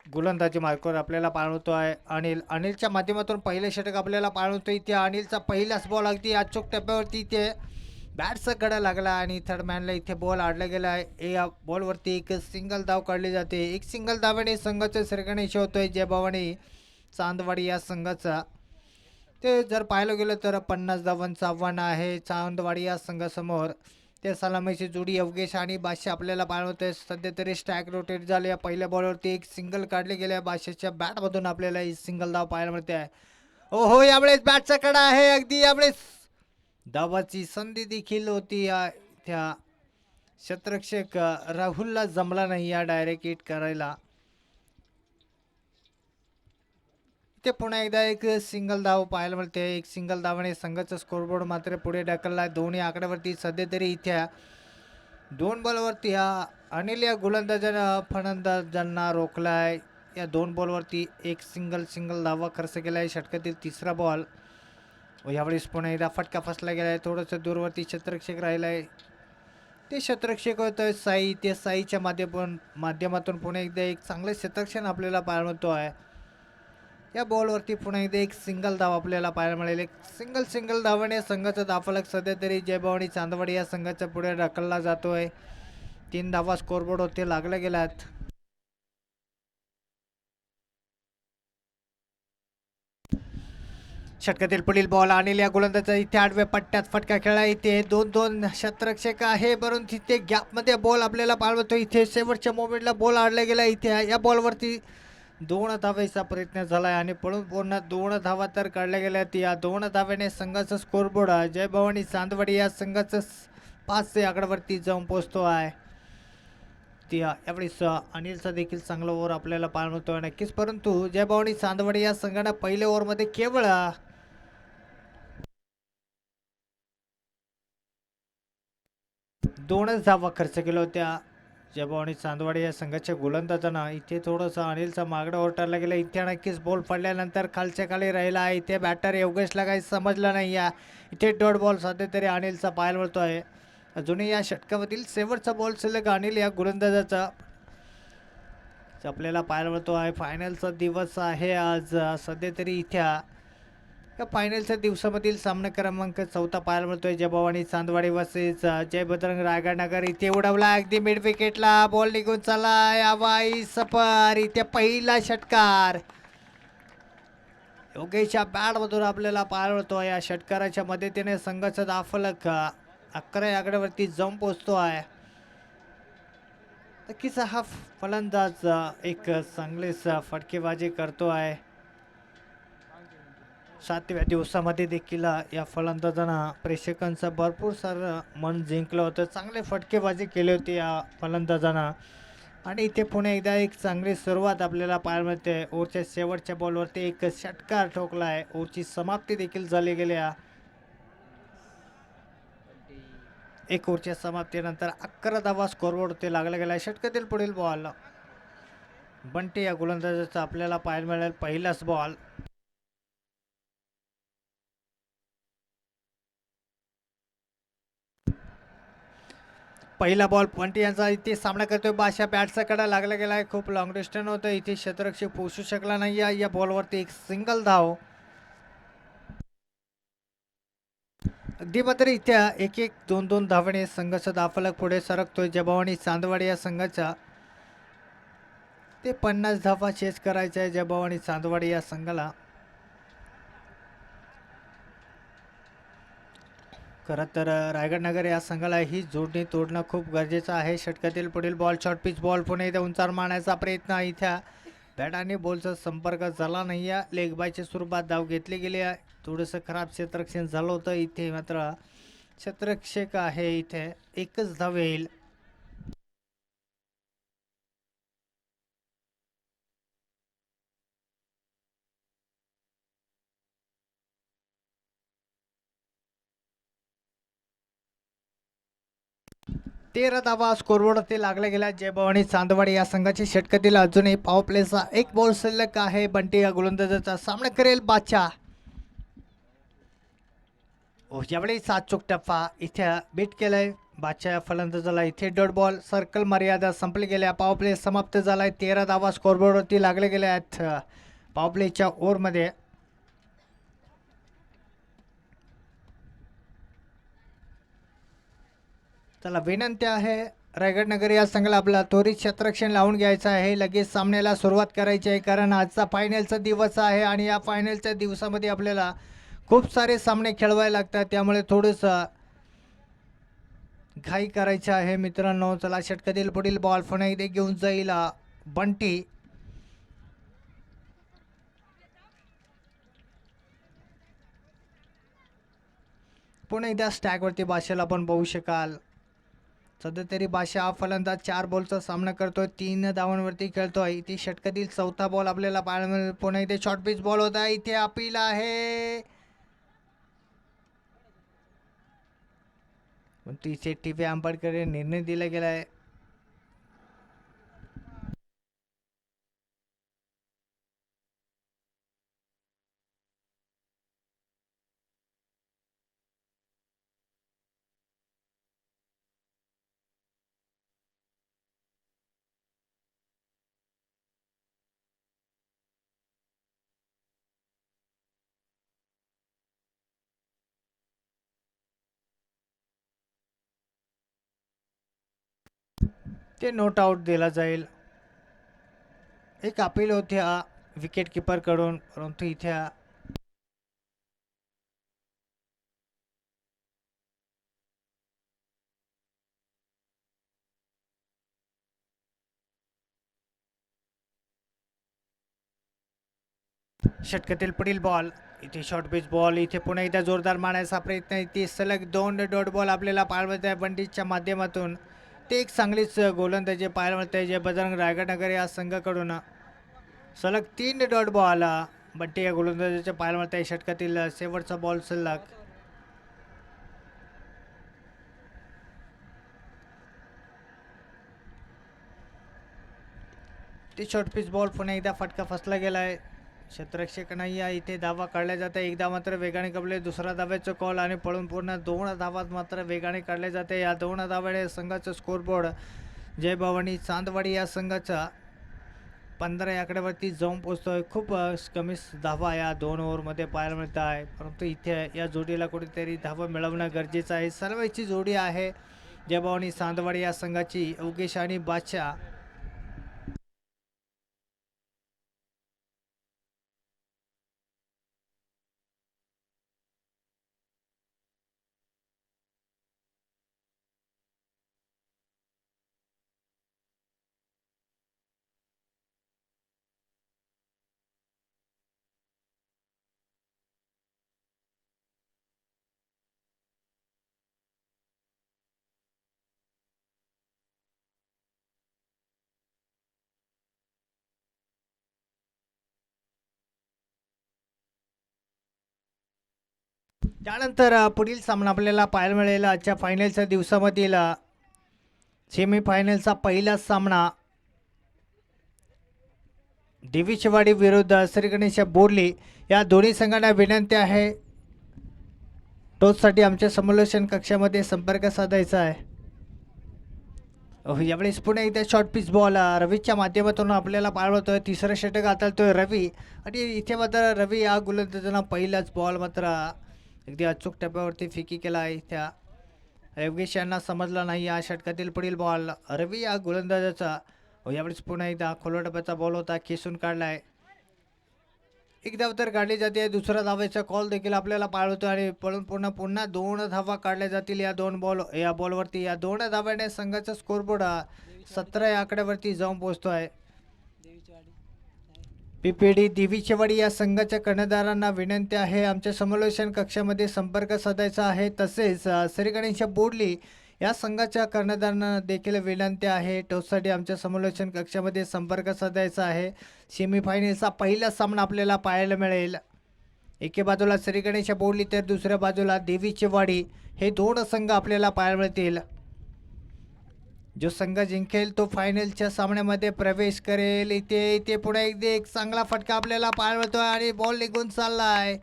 गोलंदाजी मार्कवर आपल्याला पाळवतो आहे. अनिलच्या माध्यमातून पहिले षटक आपल्याला पाळवतो. इथे अनिलचा पहिलाच बॉल अगदी अचूक टप्प्यावरती इथे बॅटचा कडा लागला आणि थर्ड मॅनला इथे बॉल आडला गेला आहे. या बॉलवरती एक सिंगल धाव काढली जाते. एक सिंगल धावाने संघाचा श्रेगणेश होतोय जय भवानी चांदवाडी या संघाचा. ते जर पाहिलं गेलं तर 50 धावांचं आव्हान आहे चांदवाडी या संघासमोर. ते सलामीची जोडी अवघेश आणि बादशाह आपल्याला पाळवतोय. सध्या तरी स्ट्राईक रोटेट झाले. या पहिल्या बॉलवरती एक सिंगल काढले गेले. बादशाहच्या बॅटमधून आपल्याला ही सिंगल धाव पाहायला मिळते आहे. हो यावेळेस बॅटचा कडा आहे. अगदी यावेळेस धावाची संधी देखील होती. त्या क्षेत्ररक्षक राहुलला जमला नाही या डायरेक्ट हिट करायला. ते पुन्हा एकदा एक सिंगल धाव पाहायला मिळते. एक सिंगल धावाने संघाचा स्कोरबोर्ड मात्र पुढे ढकलला. दोन्ही आकड्यावरती सध्या तरी इथे दोन बॉलवरती अनिल या गोलंदाजानं फलंदाजांना रोखलाय. या दोन बॉलवरती एक सिंगल धावा खर्च केलाय. षटकातील तिसरा बॉल व यावेळेस पुन्हा एकदा फटका फसला गेलाय. थोडंसं दूरवरती क्षेत्ररक्षक राहिलाय. ते क्षेत्ररक्षक होतं साई. ते साईच्या माध्यमातून पुन्हा एकदा एक चांगले क्षेत्ररक्षण आपल्याला पाहायला मिळतो आहे. या बॉलवरती पुन्हा एकदा एक सिंगल धाव आपल्याला पाहायला मिळेल. एक सिंगल धावाने संघाचा धावफलक सध्या तरी जय भवानी चांदवाडी या संघाच्या पुढे ढकलला जातोय. 3 धावा स्कोरबोर्ड होते लागल्या गेल्यात. षटकातील पुढील बॉल अनिल या गोलंदाजा इथे आडव्या पट्ट्यात फटका खेळला. इथे 2-2 क्षेत्ररक्षक आहे परंतु तिथे गॅपमध्ये बॉल आपल्याला पाळवतो. इथे शेवटच्या मोमेंटला बॉल आडला गेला. इथे या बॉलवरती 2 धावेचा प्रयत्न झाला आणि पळून पुन्हा 2 धावा तर काढल्या गेल्या. या 2 धाव्याने संघाचा स्कोरबोर्ड जय भवानी चांदवाडी या संघाचं 5 आकड्यावरती जाऊन पोहोचतो आहे. यावेळेस अनिलचा देखील चांगला ओव्हर आपल्याला पाहायला मिळतो नक्कीच. परंतु जय भवानी चांदवाडी या संघानं पहिल्या ओव्हरमध्ये केवळ 2च धावा खर्च केल्या होत्या. जय भवानी चांदवाडी या संघाच्या गोलंदाजांना इथे थोडंसं अनिलचा मागडा ओरटायला गेला. इथे नक्कीच बॉल पडल्यानंतर खालच्या खाली राहिला. इथे बॅटर योगेशला काही समजलं नाही. इथे डॉट बॉल सध्या तरी अनिलचा पाहायला मिळतो आहे. अजूनही या षटकामधील शेवटचा बॉल शिल्लक अनिल या गोलंदाजाचा आपल्याला पाहायला मिळतो आहे. फायनलचा दिवस आहे आज. सध्या तरी इथे या फायनलच्या दिवसामधील सामना क्रमांक 4 पाहायला मिळतोय. जय भवानी चांदवाडी वर्सेस जय बजरंग रायगडनगर. इथे उडवला अगदी मिड विकेटला बॉल निघून चालला. वाई सफर. इथे पहिला षटकार योगेशच्या बॅटमधून आपल्याला पाहायला मिळतोय. या षटकाराच्या मदतीने संघाचा धावफलक 11 आकड्यावरती जाऊन पोहोचतो आहे. नक्कीच हा फलंदाज एक चांगलेच फटकेबाजी करतो आहे. 7व्या दिवसामध्ये देखील या फलंदाजांना प्रेक्षकांचं भरपूर सारं मन जिंकलं होतं. चांगले फटकेबाजी केली होती या फलंदाजांना आणि इथे पुन्हा एकदा एक चांगली सुरुवात आपल्याला पाहायला मिळते. ओव्हरच्या शेवटच्या बॉलवरती एक षटकार ठोकला आहे. ओव्हरची समाप्ती देखील झाली गेली. 1 ओव्हरच्या समाप्तीनंतर 11 धावा स्कोरबोर्ड ते लागला गेला. षटकातील पुढील बॉल बंटी या गोलंदाजाचा आपल्याला पाहायला मिळेल. पहिलाच बॉल बंटी यांचा इथे सामना करतोय. बादशाह बॅटचा कडा लागला गेला आहे. खूप लॉंग डिस्टन्स होतं. इथे क्षेत्ररक्षक पोहोचू शकला नाही. या बॉलवरती एक सिंगल धाव. अगदी मात्र इथे 1-1 2-2 धावाने संघाचा धावफलक पुढे सरकतोय. जय भवानी चांदवाडी या संघाचा ते 50 धावा चेस करायचा आहे जय भवानी चांदवाडी या संघाला. खरं तर रायगडनगर या संघाला ही जोडणी तोडणं खूप गरजेचं आहे. षटकातील पुढील बॉल शॉर्ट पिच बॉल पुन्हा इथे उंचावर मारण्याचा प्रयत्न. इथे बॅट आणि बॉलचा संपर्क झाला नाही. लेग बायच्या स्वरूपात धाव घेतली गेली आहे. थोडंसं खराब क्षेत्ररक्षण झालं होतं. इथे मात्र क्षेत्ररक्षक आहे. इथे एकच धाव येईल. तेरा धावा स्कोरबोर्ड ते लागला गेला. जय भवानी चांदवाडी या संघाची षटकातील अजूनही पॉवर प्लेचा एक बॉल शिल्लक आहे. बंटी या गोलंदाजाचा सामना करेल बादशाह. यावेळी 7 चूक टप्पा इथे बीट केलाय बादशाह फलंदाजाला. इथे डॉट बॉल. सर्कल मर्यादा संपली गेल्या. पॉवर प्ले समाप्त झालाय. 13 धावा स्कोरबोर्डवरती लागले गेले आहेत पॉवर प्लेच्या ओव्हरमध्ये. चला विनंती आहे रायगड नगर या संघाला आपला त्वरित क्षेत्ररक्षण लावून घ्यायचं आहे. लगेच सामन्याला सुरुवात करायची आहे कारण आजचा फायनलचा दिवस आहे आणि या फायनलच्या दिवसामध्ये आपल्याला खूप सारे सामने खेळवायला लागतात. त्यामुळे थोडंसं घाई करायचं आहे मित्रांनो. चला षटकातील पुढील बॉल पुन्हा एकदा घेऊन जाईल बंटी. पुन्हा एकदा स्टॅगवरती बादशाहला आपण बघू शकाल. सध्या तरी बादशाह फलंदाज 4 बॉलचा सामना करतोय. 3 धावांवरती खेळतोय. इथे षटकातील 4था बॉल आपल्याला पाहायला मिळेल. पुन्हा इथे शॉर्ट पिच बॉल होता. इथे अपील आहे तिथे टीव्ही अंपायरकडे निर्णय दिला गेला आहे. ते नोट आउट दिला जाईल. एक अपील होते विकेट कीपरकडून परंतु इथे षटकातील पुढील बॉल. इथे शॉर्ट पिच बॉल. इथे पुन्हा एकदा जोरदार मारण्याचा प्रयत्न. इथे सलग 2 डॉट बॉल आपल्याला पाहायला मिळत आहे बंटीच्या माध्यमातून. ते एक चांगलीच गोलंदाजी पाहायला मिळत आहे जे बजरंग रायगड नगर या संघाकडून. सलग 3 डॉट बॉल बंटी या गोलंदाजाच्या पाहायला मिळत आहे. षटकातील शेवटचा बॉल सलग. ते शॉर्ट पिच बॉल पुन्हा एकदा फटका फसला गेलाय. क्षेत्ररक्षक नाही आहे. इथे धावा काढल्या जाते. एकदा मात्र वेगाने कपले. दुसरा धाव्याचं कॉल आणि पळून पूर्ण 2 धावात मात्र वेगाने काढले जाते. या 2 धावाने संघाचं स्कोरबोर्ड जय भवानी चांदवाडी या संघाचा 15 या आकड्यावरती जाऊन पोहोचतोय. खूप कमी धावा या 2 ओव्हरमध्ये पाहायला मिळत आहे परंतु इथे या जोडीला कुठेतरी धावा मिळवणं गरजेचं आहे. सर्वांची जोडी आहे जय भवानी चांदवाडी या संघाची योगेश आणि बादशाह. त्यानंतर पुढील सामना आपल्याला पाहायला मिळेल आजच्या फायनलच्या दिवसामधील सेमीफायनलचा पहिला सामना देवी शिवाडी विरुद्ध श्री गणेश बोर्ली. या दोन्ही संघांना विनंती आहे टॉससाठी आमच्या समालोचन कक्षामध्ये संपर्क साधायचा आहे. यावेळेस पुन्हा एकदा शॉर्ट पिच बॉल रवीच्या माध्यमातून आपल्याला पाळवतोय. तिसरं षटक हाताळतोय रवी आणि इथे मात्र रवी या गोलंदाजांना पहिलाच बॉल मात्र अगदी अचूक टप्प्यावरती फिकी केला आहे. त्या योगेश यांना समजला नाही. या षटकातील पुढील बॉल रवी या गोलंदाजाचा. यावेळेस पुन्हा एकदा खोलवा टप्प्याचा बॉल होता खेचून काढलाय. एक धाव तर काढली जाते. दुसरा धावेचा कॉल देखील आपल्याला पाळवतो आणि पळून पुन्हा 2 धावा काढल्या जातील या बॉलवरती. या 2 धाव्याने संघाचा स्कोरबोर्ड 17 या आकड्यावरती जाऊन पोहोचतोय. पीपीडी देवीचेवाडी या संघाच्या कर्णधारांना विनंती आहे आमच्या समालोचन कक्षामध्ये संपर्क साधायचा आहे. तसेच श्री गणेश बोर्ली या संघाच्या कर्णधारांना देखील विनंती आहे टॉससाठी आमच्या समालोचन कक्षामध्ये संपर्क साधायचा आहे. सेमीफायनलचा पहिला सामना आपल्याला पाहायला मिळेल. एके बाजूला श्री गणेश बोर्ली तर दुसऱ्या बाजूला देवीचेवाडी. हे 2 संघ आपल्याला पाहायला मिळतील. जो संघ जिंकेल तो फायनलच्या सामन्यामध्ये प्रवेश करेल. इथे पुढे एक चांगला फटका आपल्याला पाहायला मिळतोय आणि बॉल निघून चाललाय.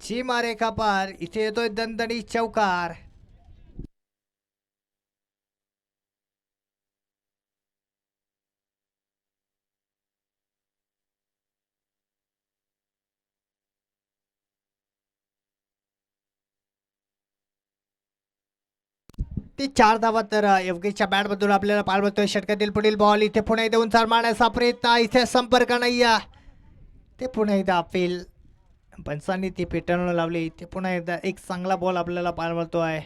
ची मारे कापार इथे येतोय दणदणी चौकार. ते 4 धावा तर योगेशच्या बॅटमधून आपल्याला पाळवतोय. षटकातील पुढील बॉल इथे पुन्हा एकदा उंचार मारण्याचा प्रयत्न. इथे संपर्क नाही. ते पुन्हा एकदा अपील पंचांनी ती पेटवून लावली. ते पुन्हा एकदा एक चांगला बॉल आपल्याला पाळवतो आहे.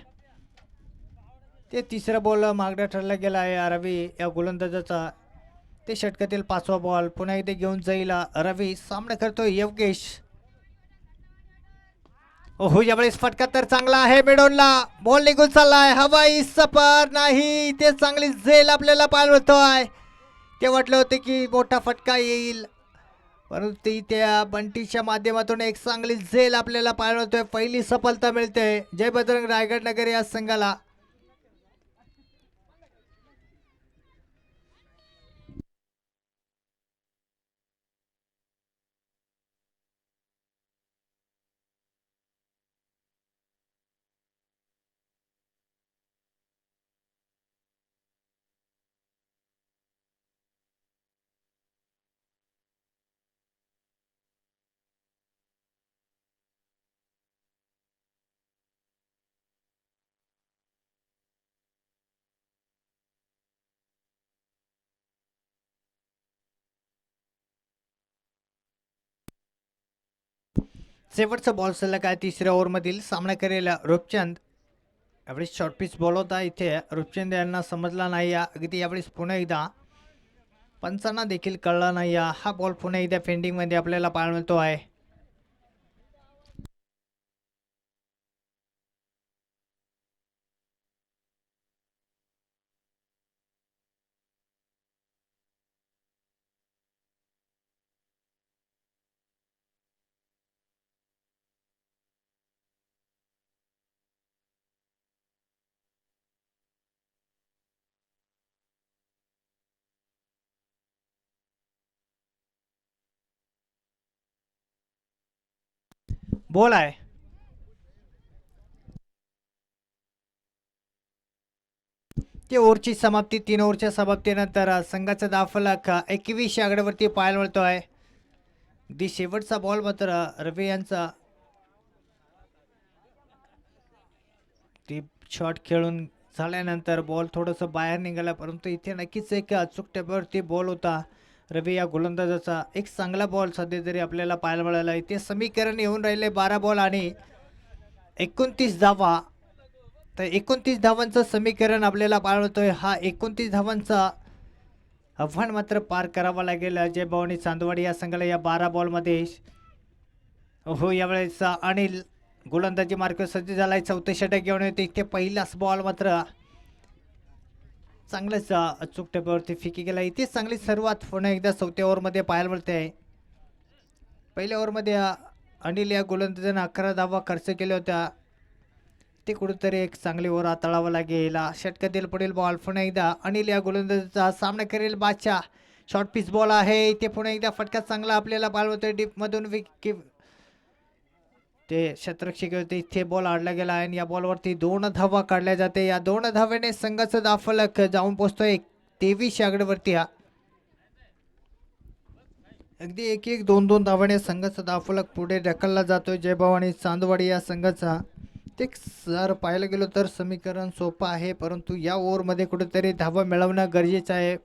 ते तिसरा बॉल मागडा ठरला गेला आहे रवी या गोलंदाजाचा. ते षटकातील 5वा बॉल पुन्हा एकदा घेऊन जाईल रवी. सामना करतोय योगेश. ओहो यावेळेस फटका तर चांगला आहे मिडोनला. बॉल निघून चाललाय. हवाई सफर नाही. ते चांगली झेल आपल्याला पाळवतोय. ते वाटलं होते की मोठा फटका येईल परंतु त्या बंटीच्या माध्यमातून एक चांगली झेल आपल्याला पाळवतोय. पहिली सफलता मिळते जय बजरंग रायगड नगर या संघाला. शेवटचा बॉल सलग आहे तिसऱ्या ओव्हरमधील. सामना करेल रूपचंद. यावेळेस शॉर्ट पिच बॉल होता. इथे रूपचंद यांना समजला नाही. अगदी यावेळेस पुन्हा एकदा पंचांना देखील कळला नाही. हा बॉल पुन्हा एकदा फेंडिंगमध्ये आपल्याला पाळवतो आहे. बॉल आहे. ती ओव्हरची समाप्ती. 3 ओव्हरच्या समाप्तीनंतर संघाचा धावफलक 21 आकड्यावरती पाहायला मिळतो आहे. अगदी शेवटचा बॉल मात्र रवी यांचा ती शॉट खेळून झाल्यानंतर बॉल थोडंसं बाहेर निघाला परंतु इथे नक्कीच एक अचूक टेपवरती बॉल होता रवी या गोलंदाजाचा. एक चांगला बॉल सध्या तरी आपल्याला पाहायला मिळाला. इथे समीकरण येऊन राहिले 12 बॉल आणि 29 धावा. तर 29 धावांचं समीकरण आपल्याला पाळतोय. हा 29 धावांचा आव्हान मात्र पार करावा लागेल अजय भवानी चांदवड या संघाला या 12 बॉलमध्ये. हो यावेळेस अनिल गोलंदाजी मार्क सज्ज झालाय. 4थं षटक घेऊन येते. इथे पहिलाच बॉल मात्र चांगलंच अचूक टेपावरती फिकी गेला. इथे चांगली सुरुवात पुन्हा एकदा 4थ्या ओव्हरमध्ये पाहायला मिळते आहे. पहिल्या ओव्हरमध्ये अनिल या गोलंदाजाने 11 धावा खर्च केल्या होत्या. ते कुठेतरी एक चांगली ओव्हर हाताळावं लागेल. षटकातील पुढील बॉल पुन्हा एकदा अनिल या गोलंदाजाचा सामना करेल बादशाह. शॉर्ट पिच बॉल आहे. इथे पुन्हा एकदा फटका चांगला आपल्याला पाळवतोय डीपमधून. ते शतरक्षक होते. इथे बॉल आडला गेला आणि या बॉलवरती 2 धावा काढल्या जाते. या 2 धाव्याने संघाचा धावफलक जाऊन पोहोचतोय 23 आकड्यावरती. अगदी 1-1 2-2 धावाने संघाचा धावफलक पुढे ढकलला जातोय जय भवानी चांदवड या संघाचा. ते जर पाहायला गेलो तर समीकरण सोपं आहे परंतु या ओव्हरमध्ये कुठेतरी धावा मिळवणं गरजेचं आहे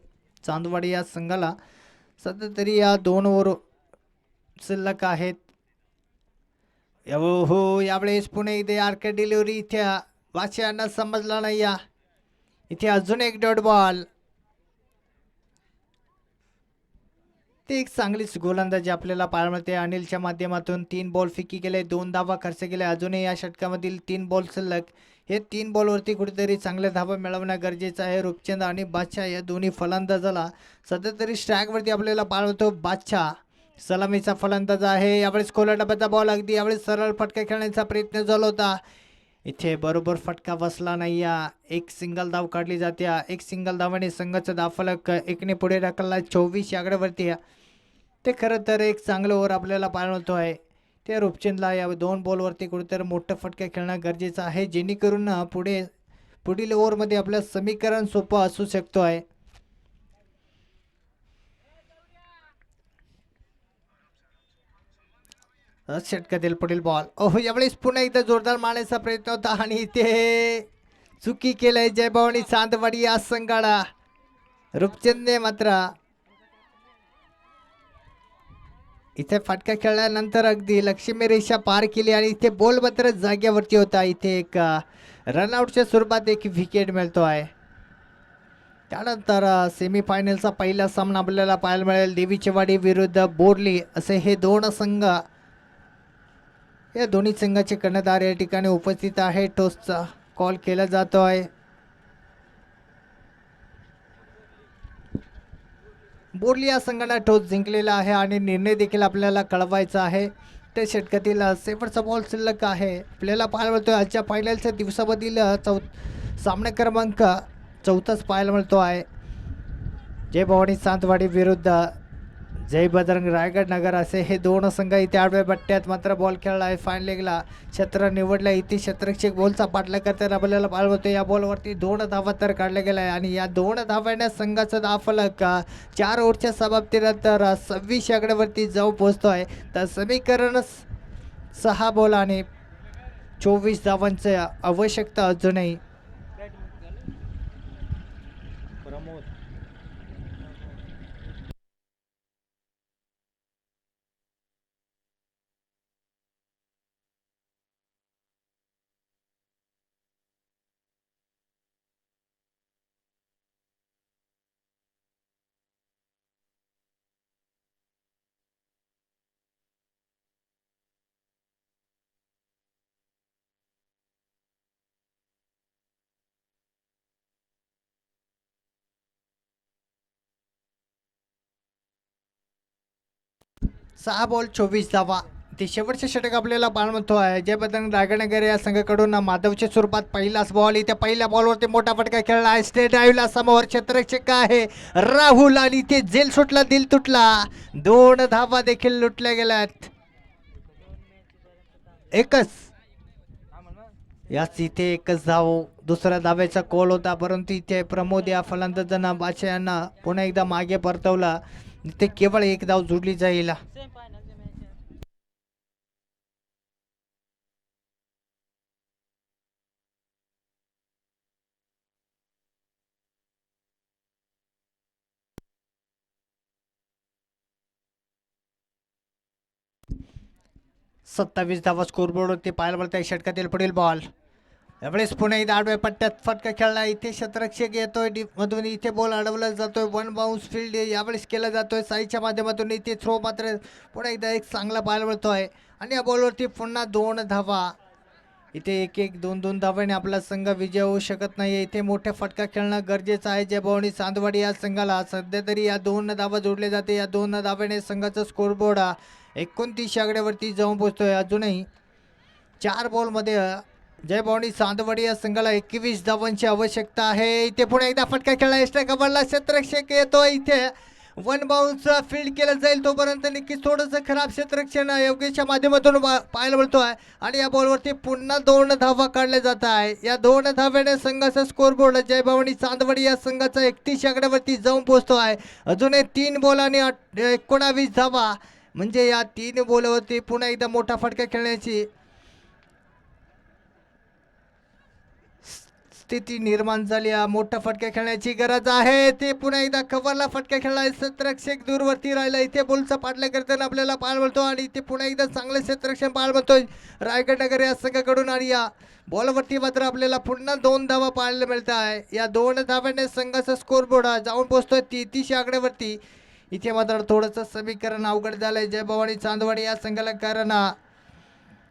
चांदवड या संघाला. सध्या तरी या 2 ओव्हर शिल्लक आहेत. हो यावेळेस पुणे इथे आर्केड डिलिव्हरी इथे वाचयांना समजला नाही. इथे अजून एक डॉट बॉल. ते एक चांगलीच गोलंदाजी आपल्याला पाहायला मिळते. अनिलच्या माध्यमातून 3 बॉल फिकी गेले. 2 धावा खर्च केले. अजूनही या षटकामधील 3 बॉल शिल्लक. हे 3 बॉलवरती कुठेतरी चांगल्या धावा मिळवणं गरजेचं आहे. रूपचंद आणि बादशाह या दोन्ही फलंदाजाला सध्या तरी स्ट्राईकवरती आपल्याला पाळवतो बादशाह. सलामीचा फलंदाज आहे. यावेळेस कोला डब्याचा बॉल. अगदी यावेळेस सरळ फटका खेळण्याचा प्रयत्न झाला होता. इथे बरोबर फटका बसला नाही. एक सिंगल धाव काढली जाते. एक सिंगल धावाने संघाचा धावफलक 1ने पुढे ढकलला 24 आकड्यावरती. ते खरं तर एक चांगलं ओव्हर आपल्याला पाळवतो आहे. त्या रूपचंदला या 2 बॉलवरती कुठेतरी मोठं फटका खेळणं गरजेचं आहे, जेणेकरून पुढील ओव्हरमध्ये आपलं समीकरण सोपं असू शकतो आहे. षटकातील पुढील बॉल, ओहो यावेळेस पुन्हा एकदा जोरदार मारण्याचा प्रयत्न होता आणि ते चुकी केलंय जयभवानी चांदवाडी या संघाला. रूपचंदने मात्र इथे फटका खेळल्यानंतर अगदी लक्ष्मी रेषा पार केली आणि इथे बॉल मात्र जाग्यावरती होता. इथे एक रनआउटच्या स्वरूपात एक विकेट मिळतो आहे. त्यानंतर सेमीफायनलचा पहिला सामना आपल्याला पाहायला मिळेल. देवीचेवाडी विरुद्ध बोर्ली असे हे 2 संघ. या दोन्ही संघाचे कर्णधार या ठिकाणी उपस्थित आहे. टॉसचा कॉल केला जातो आहे. बोर्ली या संघाने टॉस जिंकलेला आहे आणि निर्णय देखील आपल्याला कळवायचा आहे. ते षटकातील शेवटचा बॉल शिल्लक आहे. आपल्याला पाहायला मिळतोय आजच्या फायनलच्या दिवसामधील सामना क्रमांक 4च पाहायला मिळतो आहे. जयभवानी चांदवाडी विरुद्ध जय बजरंग रायगड नगर असे हे 2 संघ इथे आडव्या पट्ट्यात मात्र बॉल खेळला आहे. फाईन लेगला क्षेत्र निवडलं. इथे क्षेत्ररक्षक बॉलचा पाठलाग करताना आपल्याला पाहायला मिळतोय. या बॉलवरती 2 धावा तर काढल्या गेल्या आहे आणि या 2 धाव्याने संघाचा धावफलक 4 ओव्हरच्या समाप्तीनंतर 26 आकड्यावरती जाऊन पोहोचतो आहे. तर समीकरण 6 बॉल आणि 24 धावांची आवश्यकता अजूनही. सहा बॉल 24 धावा. ते शेवटचे षटक आपल्याला पाहायला मिळतो आहे. जय बजरंग रायगड या संघाकडून माधवच्या स्वरूपात पहिलाच बॉल. इथे पहिल्या बॉलवरती मोठा फटका खेळला आहे. स्टेट ड्राईव्हला समोर क्षेत्ररक्षक आहे राहुल आणि ते जेल सुटला, दिल तुटला. 2 धावा देखील लुटल्या गेल्यात. एकच याच इथे एकच धाव. दुसऱ्या धावेचा कॉल होता, परंतु इथे प्रमोद या फलंदाजांना बादशाह यांना पुन्हा एकदा मागे परतवला. इथे केवळ एक धाव जोडली जाईल. सत्तावीस धावा स्कोरबोर्डवरती पाहायला मिळते. षटकातील पुढील बॉल यावेळेस पुन्हा एकदा आडव्या पट्ट्यात फटका खेळला. इथे क्षेत्ररक्षक येतोय डीप मधून. इथे बॉल अडवला जातोय. 1 बाउन्स फील्ड यावेळेस केला जातोय साईच्या माध्यमातून. इथे थ्रो मात्र पुन्हा एकदा एक चांगला पाहायला मिळतोय आणि या बॉलवरती पुन्हा 2 धावा. इथे 1-1 2-2 धावाने आपला संघ विजय होऊ शकत नाही. इथे मोठा फटका खेळणं गरजेचं आहे. जयभवानी चांदवाडी या संघाला सध्या तरी या 2 धावा जोडले जाते. या 2 धाव्याने संघाचा स्कोरबोर्ड 29 आकड्यावरती जाऊन पोहोचतोय. अजूनही 4 बॉलमध्ये जयभवानी चांदवाडी या संघाला 21 धावांची आवश्यकता आहे. इथे पुन्हा एकदा फटका खेळला. एक्स्ट्रा कव्हरला क्षेत्ररक्षक येतो. इथे 1 बाउन्स फील्ड केलं जाईल तोपर्यंत नक्कीच थोडंसं खराब क्षेत्ररक्षण योगेशच्या माध्यमातून पाहायला मिळतो आहे आणि या बॉलवरती पुन्हा 2 धावा काढल्या जात आहे. या 2 धाव्याने संघाचा स्कोरबोर्ड जयभवानी चांदवाडी या संघाचा 31 आकड्यावरती जाऊन पोहोचतो आहे. अजूनही 3 बॉल आणि 19 धावा, म्हणजे या 3 बॉलवरती पुन्हा एकदा मोठा फटका खेळण्याची स्थिती निर्माण झाली. मोठा फटका खेळण्याची गरज आहे. ते पुन्हा एकदा कव्हरला फटका खेळला. क्षेत्ररक्षक दूरवरती राहिला. इथे बॉलचा पाठलाग करताना आपल्याला पाहायला मिळतो आणि इथे पुन्हा एकदा चांगलं क्षेत्ररक्षण पाहायला मिळतोय रायगड नगर या संघाकडून आणि या बॉलवरती मात्र आपल्याला पुन्हा 2 धावा पाहायला मिळत आहे. या 2 धाव्याने संघाचा स्कोरबोर्ड जाऊन पोहोचतोय 33 आकड्यावरती. इथे मात्र थोडंसं समीकरण अवघड झालंय जयभवानी चांदवाडी या संघाला, कारण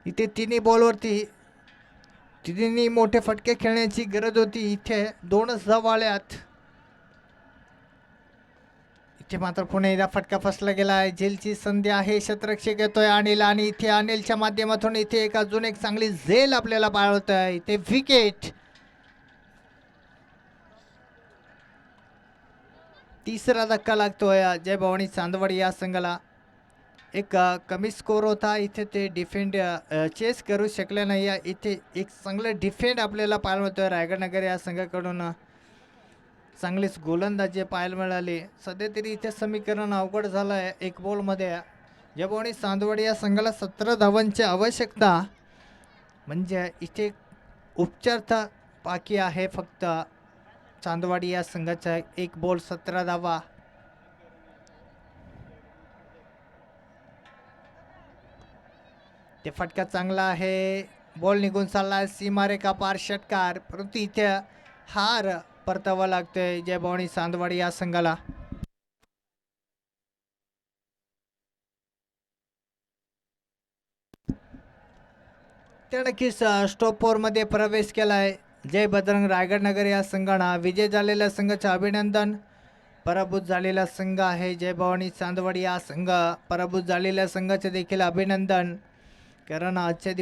इथे 3 बॉलवरती 3 मोठे फटके खेळण्याची गरज होती. इथे 2च धावा आल्यात. इथे मात्र पुन्हा एकदा फटका फसला गेला आहे. झेलची संधी आहे. क्षेत्ररक्षक येतोय अनिल आणि इथे अनिलच्या माध्यमातून इथे अजून एक चांगली झेल आपल्याला पाळवत आहे. इथे विकेट. तिसरा धक्का लागतोय जयभवानी चांदवाडी या संघाला. एक कमी स्कोर होता इथे ते डिफेंड चेस करू शकले नाही. इथे एक चांगलं डिफेंड आपल्याला पाहायला मिळतोय रायगड नगर या संघाकडून. चांगलीच गोलंदाजी पाहायला मिळाली. सध्या तरी इथे समीकरण अवघड झालं आहे एक बॉलमध्ये. जयभवानी चांदवड या संघाला 17 धावांची आवश्यकता, म्हणजे इथे उपचार बाकी आहे फक्त. चांदवाडी या संघाचा एक बॉल 17 धावा. ते फटका चांगला आहे, बॉल निघून चालला सीमारेखा पार षटकार, परंतु इथे हार परतावा लागतोय जयभवानी चांदवाडी या संघाला. त्या नक्कीच स्टॉप मध्ये प्रवेश केलाय. जय बजरंग रायगड नगर या संघानं. विजय झालेल्या संघाचे अभिनंदन. पराभूत झालेला संघ आहे जयभवानी चांदवड या संघ. पराभूत झालेल्या संघाचे देखील अभिनंदन, कारण आजच्या दिवशी